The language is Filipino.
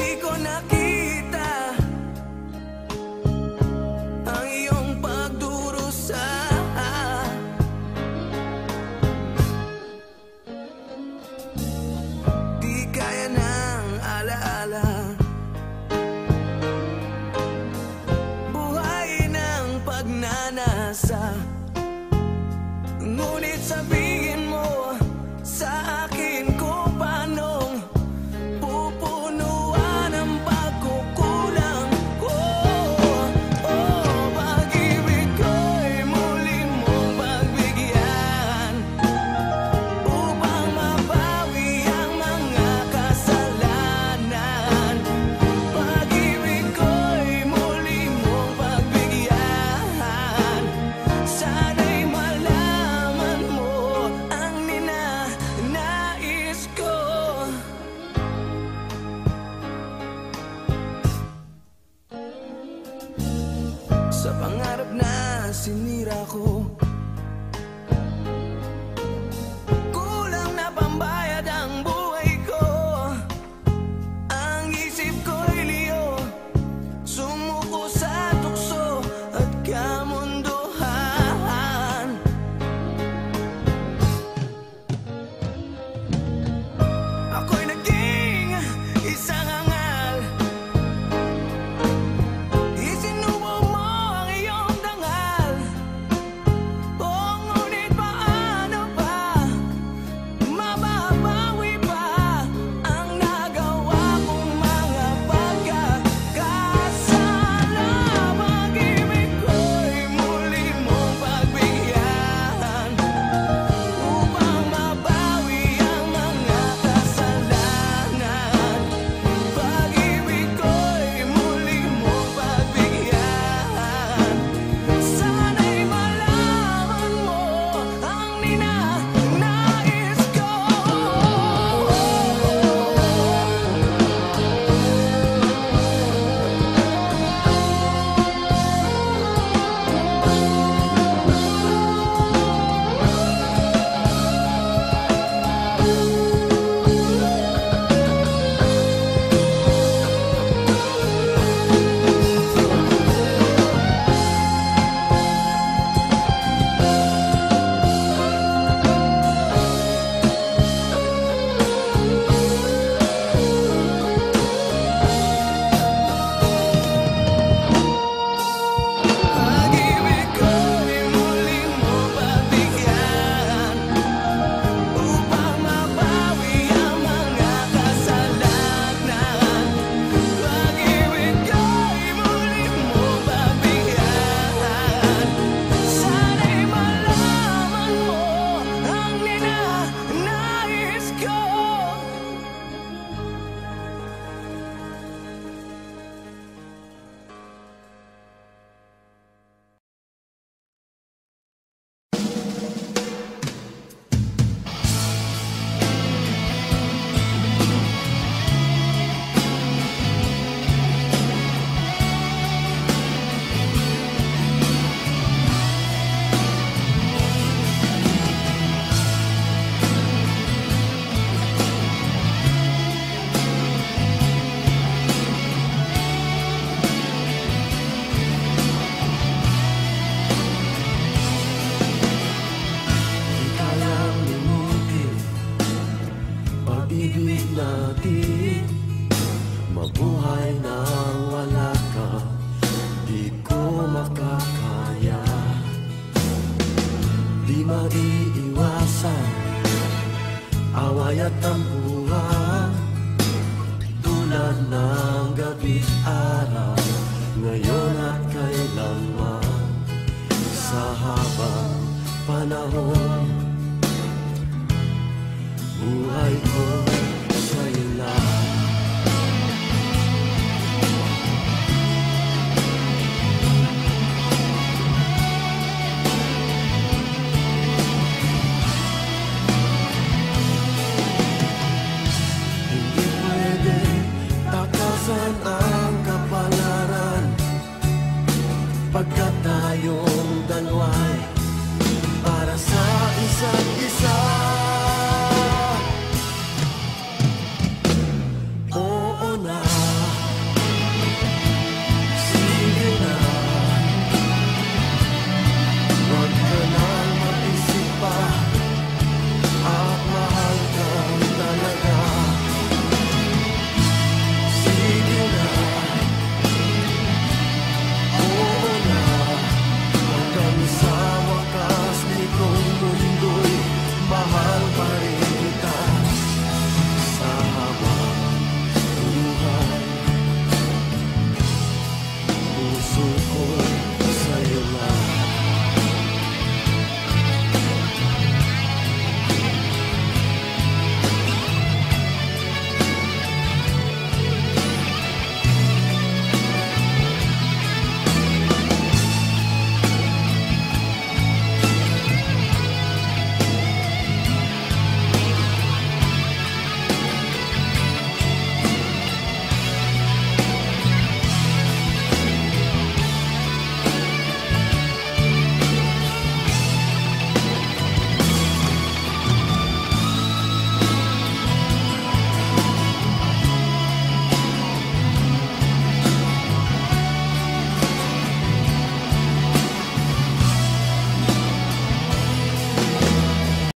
di ko nakita ang iyong pagdurusa. Di kaya ng alaala buhay ng pagnanasa. Ngunit sabihin mo sa akin kung paanong pupunuan ang pagkukulang ko. Pag-ibig ko'y muli mong pagbigyan upang mabawi ang mga kasalanan. Pag-ibig ko'y muli mong pagbigyan. Sana'y malaman mo ang ninanais ko. Sa pangarap na sinira ko, kulang na pambayad ang buhay ko. Ang isip ko'y liyo, sumuko sa tukso at kamunduhan. Ako'y naging isang angal, isinubo mo ang iyong dangal. Ngunit paano ba mababawi pa ang nagawa kong mga pagkakasala? Pag-ibig ko'y muli mong pagbigyan upang mabawi ang mga kasalanan. Pag-ibig ko'y muli mong pagbigyan. Sana'y malaman mo ang ninanais ko. Pag-ibig ko'y muli mong pagbigyan upang mabawi ang mga kasalanan. Pag-ibig ko'y muli mong pagbigyan. Sana'y malaman mo ang ninanais ko. Di kayang limutin pag-ibig natin. Mabuhay nang wala ka, di ko makakaya. Di maiiwasan away at tampuhan, tulad ng gabi't araw, ngayon at kailanman. Sa habang panahon, buhay ko sa'yo lang.